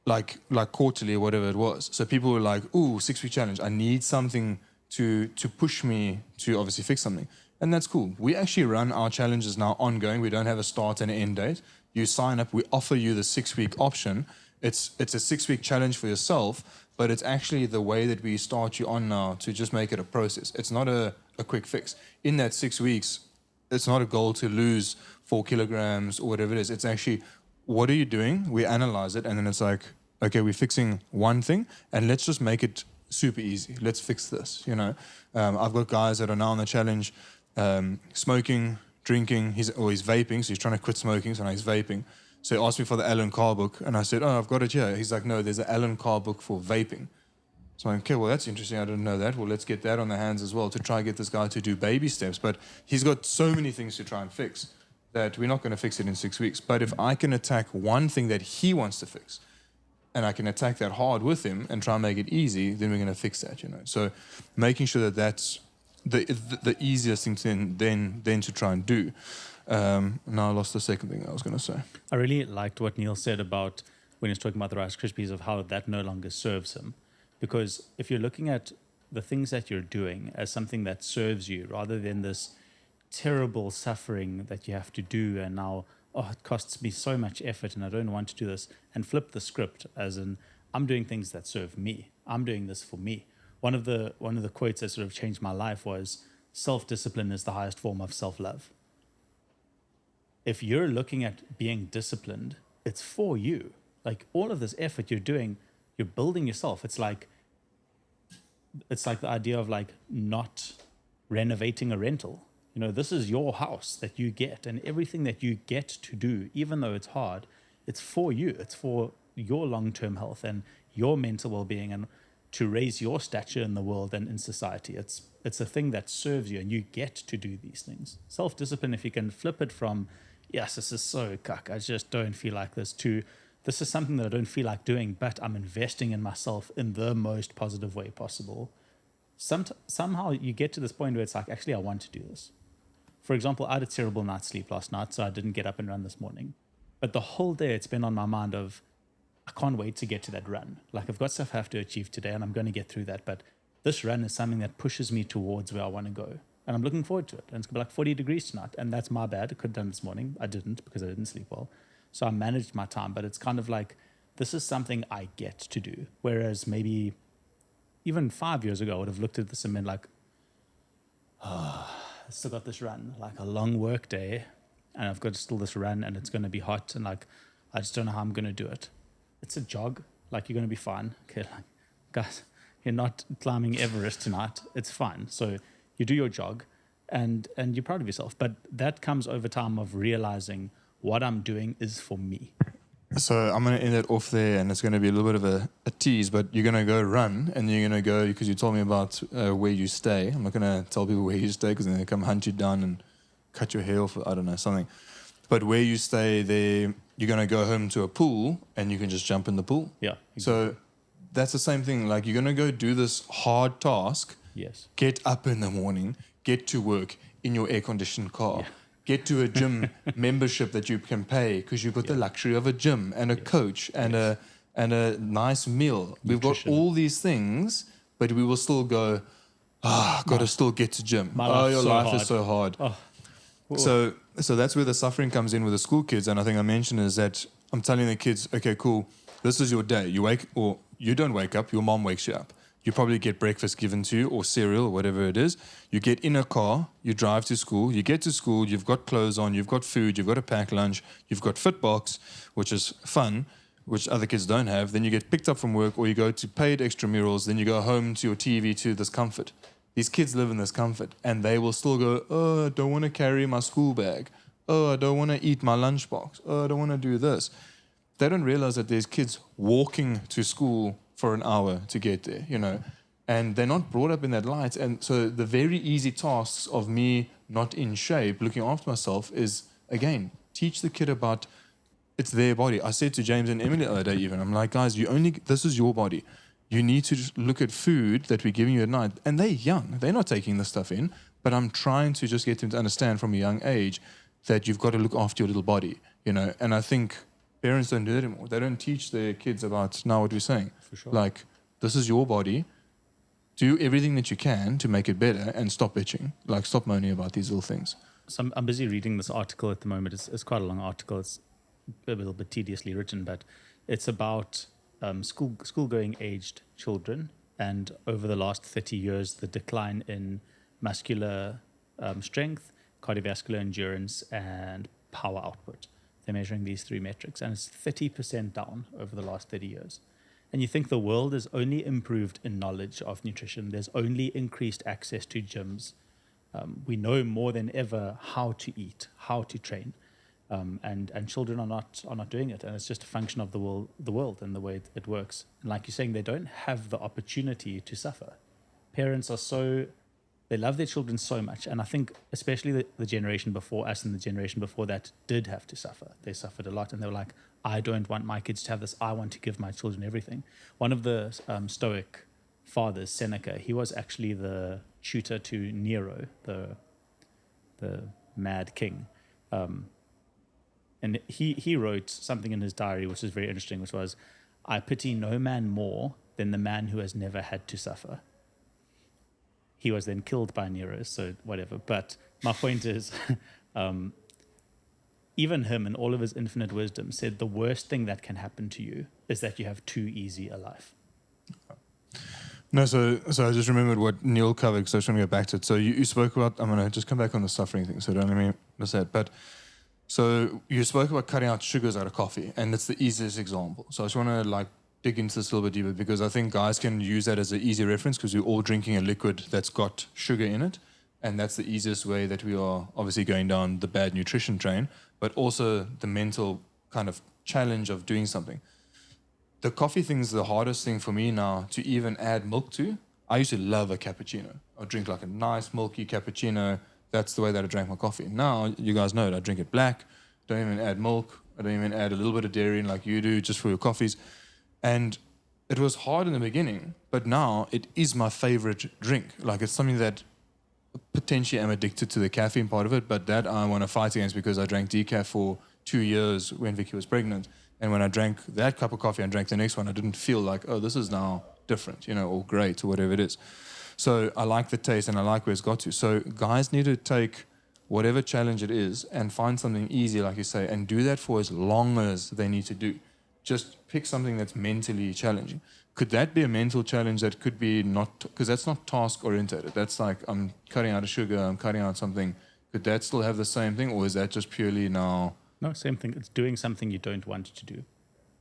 [SPEAKER 3] like quarterly or whatever it was. So people were like, ooh, 6-week challenge. I need something to push me to obviously fix something. And that's cool. We actually run our challenges now ongoing. We don't have a start and an end date. You sign up, we offer you the 6-week option. It's a 6-week challenge for yourself, but it's actually the way that we start you on now to just make it a process. It's not a quick fix. In that 6 weeks, it's not a goal to lose 4 kilograms or whatever it is. It's actually, what are you doing? We analyze it, and then it's like, okay, we're fixing one thing, and let's just make it super easy. Let's fix this, you know. I've got guys that are now on the challenge, smoking, drinking, he's vaping, so he's trying to quit smoking, so now he's vaping. So he asked me for the Alan Carr book, and I said, oh, I've got it here. He's like, no, there's an Alan Carr book for vaping. So I'm like, okay, well, that's interesting. I didn't know that. Well, let's get that on the hands as well to try and get this guy to do baby steps. But he's got so many things to try and fix that we're not going to fix it in 6 weeks. But if I can attack one thing that he wants to fix, and I can attack that hard with him and try and make it easy, then we're going to fix that, you know. So making sure that that's the easiest thing then to try and do. Now I lost the second thing I was going to say.
[SPEAKER 1] I really liked what Neil said about when he was talking about the Rice Krispies, of how that no longer serves him. Because if you're looking at the things that you're doing as something that serves you, rather than this terrible suffering that you have to do, and now, oh, it costs me so much effort and I don't want to do this, and flip the script as in, I'm doing things that serve me. I'm doing this for me. One of the quotes that sort of changed my life was, self-discipline is the highest form of self-love. If you're looking at being disciplined, it's for you. Like, all of this effort you're doing, you're building yourself. It's like the idea of like not renovating a rental. You know, this is your house that you get, and everything that you get to do, even though it's hard, it's for you. It's for your long-term health and your mental well-being, and to raise your stature in the world and in society. It's a thing that serves you, and you get to do these things. Self-discipline, if you can flip it from, yes, this is so cuck, I just don't feel like this, to this is something that I don't feel like doing, but I'm investing in myself in the most positive way possible. Somehow you get to this point where it's like, actually, I want to do this. For example, I had a terrible night's sleep last night, so I didn't get up and run this morning. But the whole day it's been on my mind of, I can't wait to get to that run. Like, I've got stuff I have to achieve today, and I'm going to get through that. But this run is something that pushes me towards where I want to go. And I'm looking forward to it. And it's going to be like 40 degrees tonight. And that's my bad. I could have done it this morning. I didn't, because I didn't sleep well. So I managed my time. But it's kind of like, this is something I get to do. Whereas maybe even 5 years ago, I would have looked at this and been like, oh, I still got this run, like a long work day, and I've got still this run, and it's going to be hot, and like, I just don't know how I'm going to do it. It's a jog. Like, you're going to be fine. Okay, like, guys, you're not climbing Everest tonight. It's fine. So you do your jog, and you're proud of yourself. But that comes over time of realizing what I'm doing is for me.
[SPEAKER 3] So I'm going to end it off there, and it's going to be a little bit of a tease, but you're going to go run, and you're going to go, because you told me about where you stay. I'm not going to tell people where you stay, because then they come hunt you down and cut your hair off, I don't know, something. But where you stay there, you're going to go home to a pool, and you can just jump in the pool.
[SPEAKER 1] Yeah. Exactly.
[SPEAKER 3] So that's the same thing. Like, you're going to go do this hard task.
[SPEAKER 1] Yes.
[SPEAKER 3] Get up in the morning, get to work in your air-conditioned car. Yeah. Get to a gym membership that you can pay, because you've got the luxury of a gym and a coach and a nice meal. We've got all these things, but we will still go, got to still get to gym. Your life is so hard. Oh. So that's where the suffering comes in with the school kids. And I think I mentioned is that I'm telling the kids, okay, cool, this is your day. You wake, or you don't wake up, your mom wakes you up. You probably get breakfast given to you, or cereal, or whatever it is. You get in a car, you drive to school, you get to school, you've got clothes on, you've got food, you've got a packed lunch, you've got Fitbox, which is fun, which other kids don't have. Then you get picked up from work, or you go to paid extramurals, then you go home to your TV, to this comfort. These kids live in this comfort, and they will still go, oh, I don't want to carry my school bag. Oh, I don't want to eat my lunchbox. Oh, I don't want to do this. They don't realize that there's kids walking to school for an hour to get there, you know. And they're not brought up in that light. And so the very easy tasks of me not in shape, looking after myself, is, again, teach the kid about it's their body. I said to James and Emily the other day even, I'm like, guys, this is your body. You need to just look at food that we're giving you at night. And they're young. They're not taking this stuff in. But I'm trying to just get them to understand from a young age that you've got to look after your little body, And I think parents don't do that anymore. They don't teach their kids about now what we're saying.
[SPEAKER 1] For sure.
[SPEAKER 3] Like, this is your body. Do everything that you can to make it better and stop bitching. Like, stop moaning about these little things.
[SPEAKER 1] So I'm busy reading this article at the moment. It's quite a long article. It's a little bit tediously written, but it's about school-going aged children, and over the last 30 years, the decline in muscular strength, cardiovascular endurance, and power output. They're measuring these three metrics, and it's 30% down over the last 30 years. And you think the world has only improved in knowledge of nutrition. There's only increased access to gyms. We know more than ever how to eat, how to train, and children are not doing it. And it's just a function of the world and the way it works. And like you're saying, they don't have the opportunity to suffer. Parents are they love their children so much. And I think especially the generation before us and the generation before that did have to suffer. They suffered a lot, and they were like, I don't want my kids to have this. I want to give my children everything. One of the Stoic fathers, Seneca, he was actually the tutor to Nero, the mad king. And he wrote something in his diary which is very interesting, which was, I pity no man more than the man who has never had to suffer. He was then killed by Nero, so whatever. But my point is, even him, in all of his infinite wisdom, said the worst thing that can happen to you is that you have too easy a life.
[SPEAKER 3] No, so I just remembered what Neil covered, so I just want to go back to it. So you spoke about, I'm going to just come back on the suffering thing, so don't let me miss that. But so you spoke about cutting out sugars out of coffee, and it's the easiest example. So I just want to dig into this a little bit deeper, because I think guys can use that as an easy reference, because we're all drinking a liquid that's got sugar in it. And that's the easiest way that we are obviously going down the bad nutrition train, but also the mental kind of challenge of doing something. The coffee thing is the hardest thing for me now to even add milk to. I used to love a cappuccino. I'd drink like a nice milky cappuccino. That's the way that I drank my coffee. Now, you guys know it. I drink it black. Don't even add milk. I don't even add a little bit of dairy in like you do just for your coffees. And it was hard in the beginning, but now it is my favorite drink. Like, it's something that potentially am addicted to the caffeine part of it, but that I want to fight against, because I drank decaf for 2 years when Vicky was pregnant. And when I drank that cup of coffee and drank the next one, I didn't feel like, oh, this is now different, or great, or whatever it is. So I like the taste and I like where it's got to. So guys need to take whatever challenge it is and find something easy, like you say, and do that for as long as they need to do. Just pick something that's mentally challenging. Could that be a mental challenge that could be not, because that's not task oriented. That's like, I'm cutting out a sugar, I'm cutting out something. Could that still have the same thing, or is that just purely now?
[SPEAKER 1] No, same thing. It's doing something you don't want to do.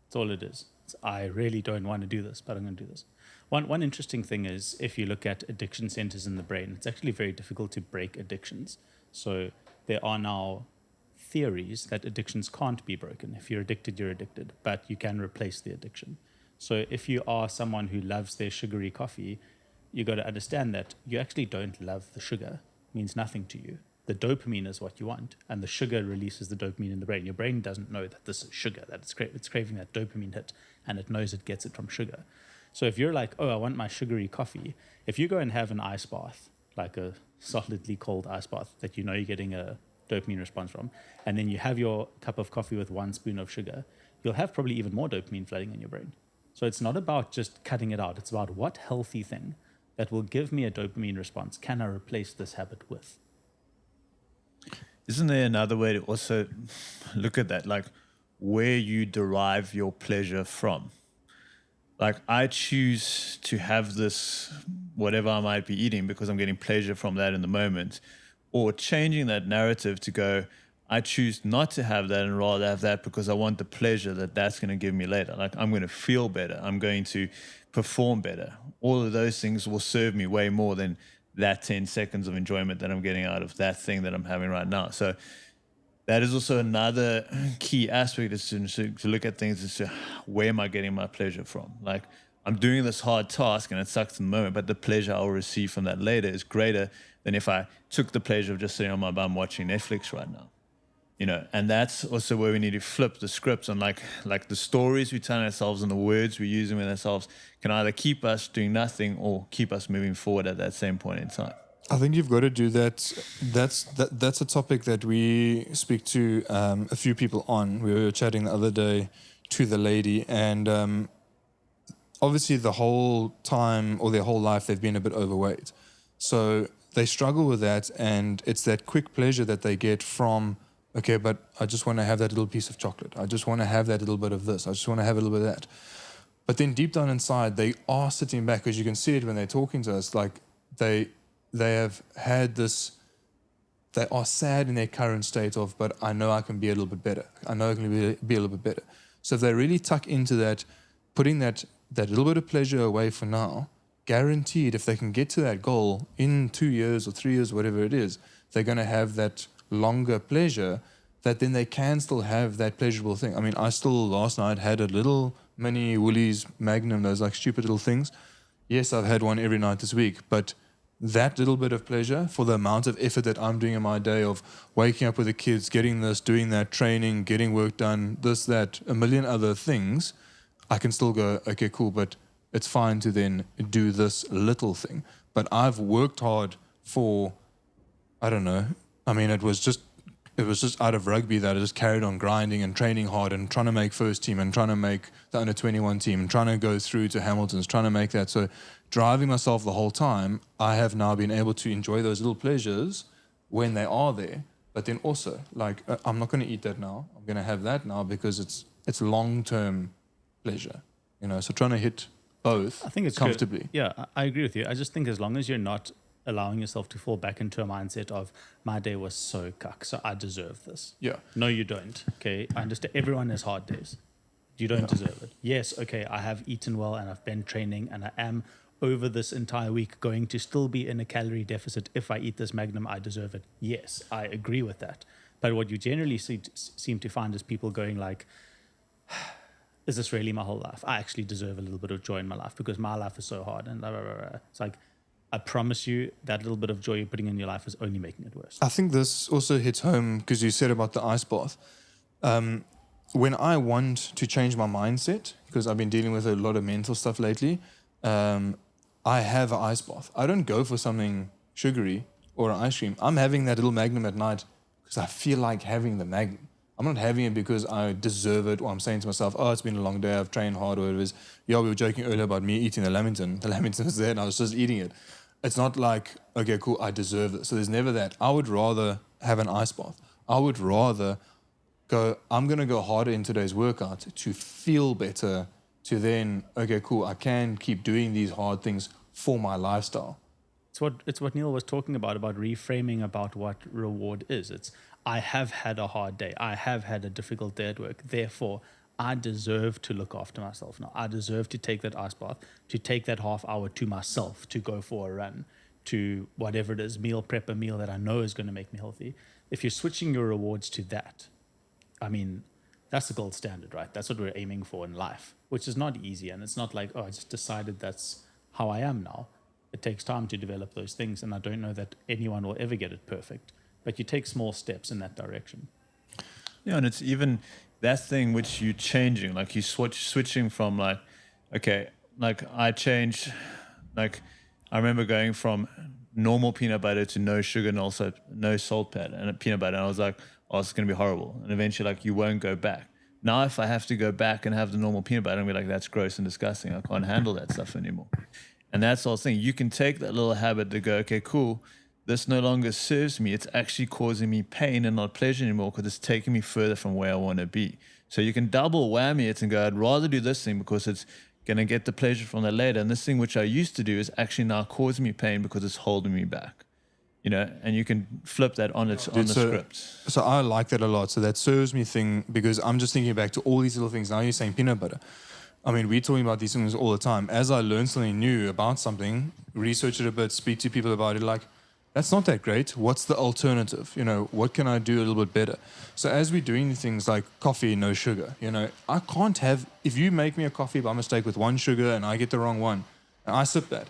[SPEAKER 1] That's all it is. I really don't want to do this, but I'm going to do this. One interesting thing is, if you look at addiction centers in the brain, it's actually very difficult to break addictions. So there are now theories that addictions can't be broken. If you're addicted, you're addicted, but you can replace the addiction. So if you are someone who loves their sugary coffee, you got to understand that you actually don't love the sugar. It means nothing to you. The dopamine is what you want, and the sugar releases the dopamine in the brain. Your brain doesn't know that this is sugar, that it's craving that dopamine hit, and it knows it gets it from sugar. So if you're like, oh, I want my sugary coffee, if you go and have an ice bath, like a solidly cold ice bath that you know you're getting a dopamine response from, and then you have your cup of coffee with 1 spoon of sugar, you'll have probably even more dopamine flooding in your brain. So it's not about just cutting it out. It's about what healthy thing that will give me a dopamine response can I replace this habit with?
[SPEAKER 2] Isn't there another way to also look at that? Like, where you derive your pleasure from. Like, I choose to have this, whatever I might be eating, because I'm getting pleasure from that in the moment. Or changing that narrative to go, I choose not to have that and rather have that because I want the pleasure that that's going to give me later. Like, I'm going to feel better. I'm going to perform better. All of those things will serve me way more than that 10 seconds of enjoyment that I'm getting out of that thing that I'm having right now. So that is also another key aspect, is to look at things as to where am I getting my pleasure from? Like, I'm doing this hard task and it sucks in the moment, but the pleasure I'll receive from that later is greater than if I took the pleasure of just sitting on my bum watching Netflix right now. And that's also where we need to flip the scripts on like the stories we tell ourselves and the words we're using with ourselves can either keep us doing nothing or keep us moving forward at that same point in time.
[SPEAKER 3] I think you've got to do that. That's a topic that we speak to a few people on. We were chatting the other day to the lady, and obviously the whole time or their whole life they've been a bit overweight. So they struggle with that, and it's that quick pleasure that they get from, okay, but I just want to have that little piece of chocolate. I just want to have that little bit of this. I just want to have a little bit of that. But then deep down inside, they are sitting back, because you can see it when they're talking to us, like they have had this, they are sad in their current state of, but I know I can be a little bit better. I know I can be a little bit better. So if they really tuck into that, putting that little bit of pleasure away for now, guaranteed if they can get to that goal in 2 years or 3 years, whatever it is, they're going to have that longer pleasure, that then they can still have that pleasurable thing. I mean, I still last night had a little mini Woolies Magnum, those like stupid little things. Yes, I've had one every night this week, but that little bit of pleasure for the amount of effort that I'm doing in my day of waking up with the kids, getting this, doing that, training, getting work done, this, that, a million other things, I can still go, okay, cool, but it's fine to then do this little thing. But I've worked hard for, I don't know, I mean, it was just out of rugby that I just carried on grinding and training hard and trying to make first team and trying to make the under 21 team and trying to go through to Hamilton's, trying to make that. So driving myself the whole time, I have now been able to enjoy those little pleasures when they are there. But then also, like, I'm not going to eat that now. I'm going to have that now because it's long-term pleasure. So trying to hit both,
[SPEAKER 1] I think it's
[SPEAKER 3] comfortably.
[SPEAKER 1] Good. Yeah, I agree with you. I just think as long as you're not allowing yourself to fall back into a mindset of, my day was so cuck, so I deserve this.
[SPEAKER 3] Yeah.
[SPEAKER 1] No, you don't. Okay, I understand. Everyone has hard days. You don't deserve it. Yes, okay, I have eaten well and I've been training and I am over this entire week going to still be in a calorie deficit. If I eat this Magnum, I deserve it. Yes, I agree with that. But what you generally seem to find is people going like, is this really my whole life? I actually deserve a little bit of joy in my life because my life is so hard. And blah, blah, blah, blah. It's like, I promise you that little bit of joy you're putting in your life is only making it worse.
[SPEAKER 3] I think this also hits home because you said about the ice bath. When I want to change my mindset, because I've been dealing with a lot of mental stuff lately, I have an ice bath. I don't go for something sugary or an ice cream. I'm having that little Magnum at night because I feel like having the Magnum. I'm not having it because I deserve it, or I'm saying to myself, oh, it's been a long day, I've trained hard, or whatever it is. Yeah, we were joking earlier about me eating the Lamington. The Lamington was there and I was just eating it. It's not like, okay, cool, I deserve it. So there's never that. I would rather have an ice bath. I would rather go, I'm going to go harder in today's workout to feel better, to then, okay, cool, I can keep doing these hard things for my lifestyle.
[SPEAKER 1] It's what Neil was talking about reframing about what reward is. It's, I have had a hard day. I have had a difficult day at work. Therefore, I deserve to look after myself now. I deserve to take that ice bath, to take that half hour to myself, to go for a run, to whatever it is, prep a meal that I know is going to make me healthy. If you're switching your rewards to that, I mean, that's the gold standard, right? That's what we're aiming for in life, which is not easy. And it's not like, oh, I just decided that's how I am now. It takes time to develop those things. And I don't know that anyone will ever get it perfect. But you take small steps in that direction.
[SPEAKER 2] Yeah, and it's even that thing which you're changing, like you switching from like, okay, like I changed, like I remember going from normal peanut butter to no sugar and also no salt pad and peanut butter. And I was like, oh, it's going to be horrible. And eventually like you won't go back. Now if I have to go back and have the normal peanut butter, I'm going to be like, that's gross and disgusting. I can't handle that stuff anymore. And that's all thing. You can take that little habit to go, okay, cool. This no longer serves me. It's actually causing me pain and not pleasure anymore because it's taking me further from where I want to be. So you can double whammy it and go, I'd rather do this thing because it's going to get the pleasure from that later. And this thing which I used to do is actually now causing me pain because it's holding me back. And you can flip that on the script.
[SPEAKER 3] So I like that a lot. So that serves me thing, because I'm just thinking back to all these little things. Now you're saying peanut butter. I mean, we're talking about these things all the time. As I learn something new about something, research it a bit, speak to people about it, like, That's not that great. What's the alternative? What can I do a little bit better? So as we're doing things like coffee, no sugar, I can't have, if you make me a coffee by mistake with 1 sugar and I get the wrong one, and I sip that,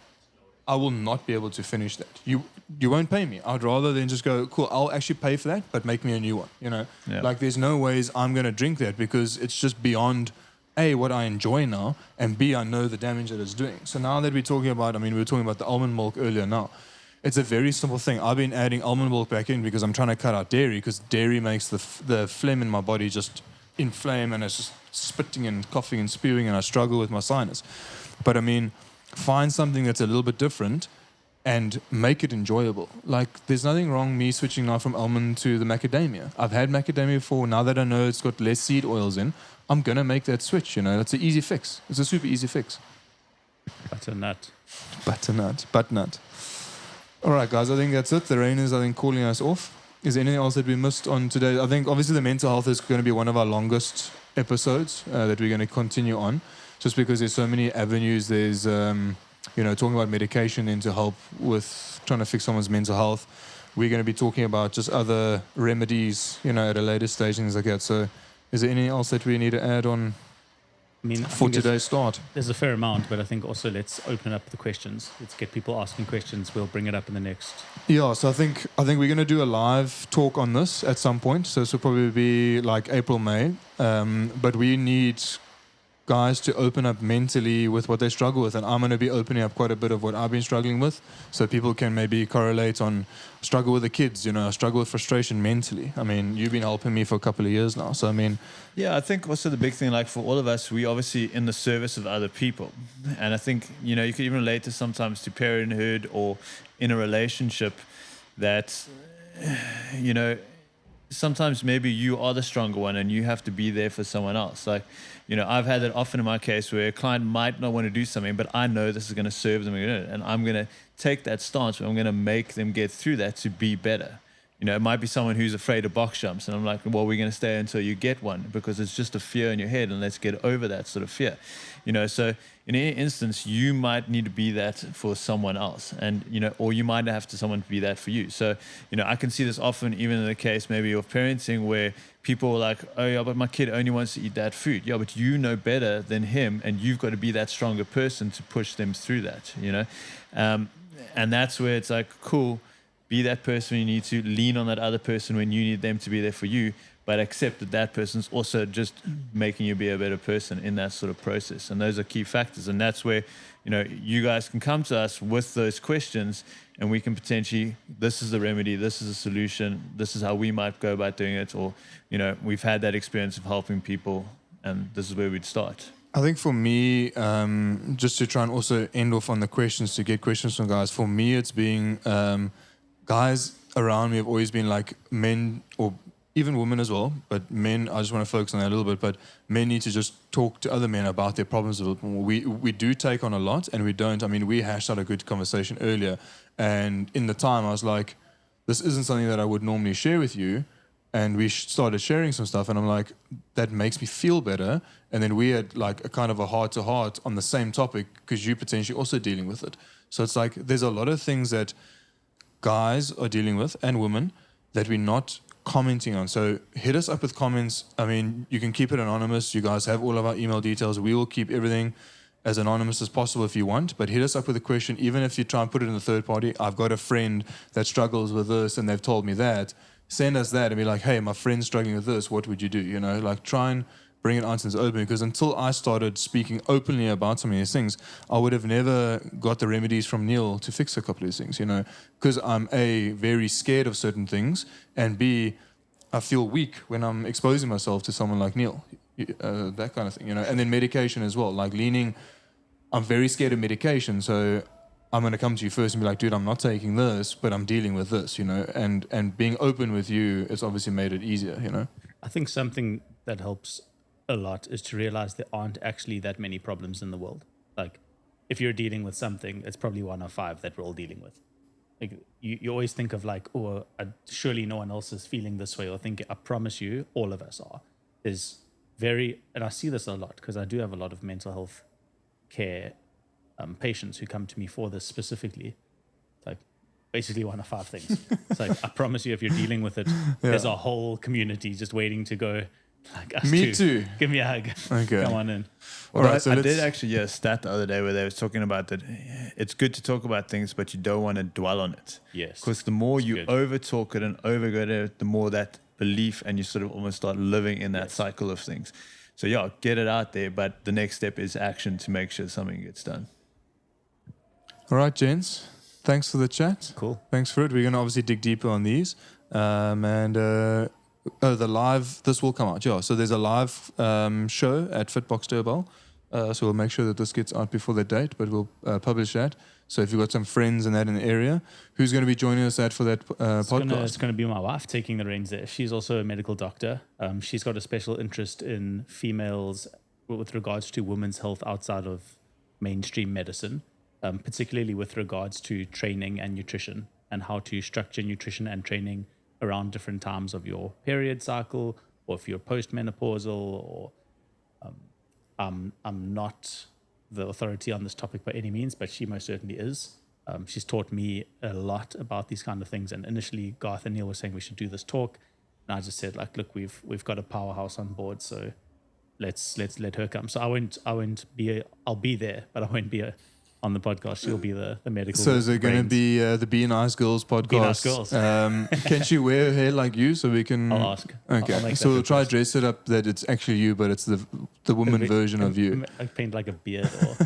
[SPEAKER 3] I will not be able to finish that. You won't pay me. I'd rather than just go, cool, I'll actually pay for that, but make me a new one.
[SPEAKER 2] Yeah.
[SPEAKER 3] Like there's no ways I'm going to drink that because it's just beyond A, what I enjoy now, and B, I know the damage that it's doing. So now that we're talking about, we were talking about the almond milk earlier now. It's a very simple thing. I've been adding almond milk back in because I'm trying to cut out dairy because dairy makes the phlegm in my body just inflame and it's just spitting and coughing and spewing and I struggle with my sinus. But find something that's a little bit different and make it enjoyable. Like there's nothing wrong me switching now from almond to the macadamia. I've had macadamia before. Now that I know it's got less seed oils in, I'm going to make that switch. That's an easy fix. It's a super easy fix.
[SPEAKER 1] Butternut.
[SPEAKER 3] Butternut. All right, guys, I think that's it. The rain is, calling us off. Is there anything else that we missed on today? I think, obviously, the mental health is going to be one of our longest episodes that we're going to continue on, just because there's so many avenues. There's, talking about medication and to help with trying to fix someone's mental health. We're going to be talking about just other remedies, at a later stage, things like that. So is there anything else that we need to add on for today's start?
[SPEAKER 1] There's a fair amount, but I think also let's open up the questions. Let's get people asking questions. We'll bring it up in the next.
[SPEAKER 3] Yeah, so I think we're going to do a live talk on this at some point. So this will probably be like April, May. But we need guys to open up mentally with what they struggle with. And I'm going to be opening up quite a bit of what I've been struggling with. So people can maybe correlate on struggle with the kids, struggle with frustration mentally. You've been helping me for a couple of years now. So,
[SPEAKER 2] Yeah, I think also the big thing, like for all of us, we obviously in the service of other people. And I think, you can even relate to sometimes to parenthood or in a relationship that, sometimes maybe you are the stronger one and you have to be there for someone else. Like, I've had that often in my case where a client might not want to do something, but I know this is going to serve them and I'm going to take that stance where I'm going to make them get through that to be better. It might be someone who's afraid of box jumps and I'm like, well, we're going to stay until you get one because it's just a fear in your head and let's get over that sort of fear. So in any instance, you might need to be that for someone else and, or you might have to someone to be that for you. So, I can see this often even in the case maybe of parenting where people are like, oh yeah, but my kid only wants to eat that food. Yeah, but you know better than him and you've got to be that stronger person to push them through that, and that's where it's like, cool, be that person when you need to, lean on that other person when you need them to be there for you, but accept that that person's also just making you be a better person in that sort of process. And those are key factors. And that's where, you guys can come to us with those questions and we can potentially, this is the remedy, this is the solution, this is how we might go about doing it. Or, we've had that experience of helping people and this is where we'd start.
[SPEAKER 3] I think for me, just to try and also end off on the questions, to get questions from guys, for me it's being... guys around me have always been like men or even women as well, but men, I just want to focus on that a little bit, but men need to just talk to other men about their problems a little more. We do take on a lot and we don't. We hashed out a good conversation earlier and in the time I was like, this isn't something that I would normally share with you, and we started sharing some stuff and I'm like, that makes me feel better. And then we had like a kind of a heart-to-heart on the same topic because you're potentially also dealing with it. So it's like there's a lot of things that guys are dealing with and women that we're not commenting on. So hit us up with comments. You can keep it anonymous. You guys have all of our email details. We will keep everything as anonymous as possible if you want, but hit us up with a question, even if you try and put it in the third party. I've got a friend that struggles with this and they've told me that. Send us that and be like, hey, my friend's struggling with this. What would you do? Like try and bring it answers open, because until I started speaking openly about some of these things, I would have never got the remedies from Neil to fix a couple of these things, because I'm A, very scared of certain things, and B, I feel weak when I'm exposing myself to someone like Neil, that kind of thing, and then medication as well, like leaning, I'm very scared of medication, so I'm going to come to you first and be like, dude, I'm not taking this, but I'm dealing with this, and being open with you has obviously made it easier,
[SPEAKER 1] I think something that helps a lot is to realize there aren't actually that many problems in the world. Like if you're dealing with something, it's probably one of 5 that we're all dealing with. Like you always think of like, oh, surely no one else is feeling this way, or think, I promise you all of us are. There's and I see this a lot because I do have a lot of mental health care patients who come to me for this specifically. Like basically one of 5 things. It's like, I promise you, if you're dealing with it, there's a whole community just waiting to go, like, us
[SPEAKER 3] Me too.
[SPEAKER 1] Give me a hug.
[SPEAKER 3] Okay.
[SPEAKER 1] Come on in.
[SPEAKER 3] All right, so
[SPEAKER 2] I
[SPEAKER 3] let's-
[SPEAKER 2] did actually hear a stat the other day where they was talking about that it's good to talk about things, but you don't want to dwell on it.
[SPEAKER 1] Yes.
[SPEAKER 2] Because the more you
[SPEAKER 1] good.
[SPEAKER 2] over talk it and overgo it, the more that belief and you sort of almost start living in that cycle of things. So yeah, get it out there, but the next step is action to make sure something gets done.
[SPEAKER 3] All right, gents. Thanks for the chat.
[SPEAKER 1] Cool.
[SPEAKER 3] Thanks for it. We're going to obviously dig deeper on these. The live, this will come out. Yeah, so there's a live show at Fitbox Durban. So we'll make sure that this gets out before the date, but we'll publish that. So if you've got some friends and that in the area, who's going to be joining us for that podcast?
[SPEAKER 1] It's going to be my wife taking the reins there. She's also a medical doctor. She's got a special interest in females with regards to women's health outside of mainstream medicine, particularly with regards to training and nutrition and how to structure nutrition and training around different times of your period cycle, or if you're postmenopausal, or I'm not the authority on this topic by any means, but she most certainly is. She's taught me a lot about these kind of things. And initially, Garth and Neil were saying we should do this talk, and I just said, like, look, we've got a powerhouse on board, so let's let her come. So I'll be there, but I won't be on the podcast. She'll be the medical.
[SPEAKER 3] So is it going to
[SPEAKER 1] brains.
[SPEAKER 3] be the Be Nice Girls podcast?
[SPEAKER 1] Be Nice Girls.
[SPEAKER 3] Can she wear her hair like you so we can?
[SPEAKER 1] I'll ask.
[SPEAKER 3] Okay,
[SPEAKER 1] I'll make
[SPEAKER 3] so
[SPEAKER 1] that
[SPEAKER 3] we'll try to
[SPEAKER 1] request.
[SPEAKER 3] dress it up that it's actually you, but it's the woman version of you.
[SPEAKER 1] I paint like a beard or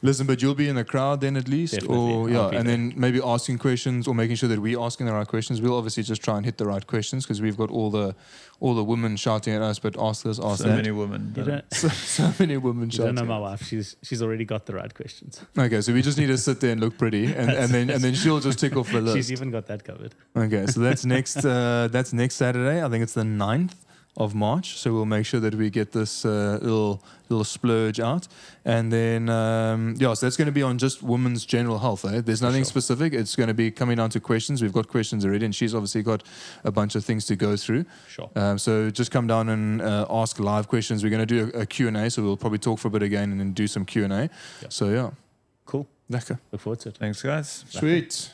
[SPEAKER 3] Listen, but you'll be in the crowd then at least,
[SPEAKER 1] Definitely.
[SPEAKER 3] or
[SPEAKER 1] I'll be
[SPEAKER 3] and
[SPEAKER 1] there.
[SPEAKER 3] then maybe asking questions or making sure that we're asking the right questions. We'll obviously just try and hit the right questions because we've got all the women shouting at us, but ask this, ask
[SPEAKER 2] So
[SPEAKER 3] that.
[SPEAKER 2] many women.
[SPEAKER 1] you don't,
[SPEAKER 3] So many women
[SPEAKER 1] you don't
[SPEAKER 3] shouting.
[SPEAKER 1] know my wife. She's already got the right questions.
[SPEAKER 3] Okay, so we just need to sit there and look pretty, and then she'll just tick off the list.
[SPEAKER 1] She's even got that covered.
[SPEAKER 3] Okay, so that's next Saturday. I think it's the 9th of March. So we'll make sure that we get this little splurge out, and then so that's going to be on just women's general health. There's nothing
[SPEAKER 1] sure.
[SPEAKER 3] specific. It's going to be coming down to questions. We've got questions already, and she's obviously got a bunch of things to go through.
[SPEAKER 1] Sure.
[SPEAKER 3] So just come down and ask live questions. We're going to do a Q&A, so we'll probably talk for a bit again and then do some Q&A.
[SPEAKER 1] Yeah.
[SPEAKER 3] So yeah,
[SPEAKER 1] Cool.
[SPEAKER 3] lekker.
[SPEAKER 1] Look forward to it.
[SPEAKER 2] Thanks, guys.
[SPEAKER 3] Sweet.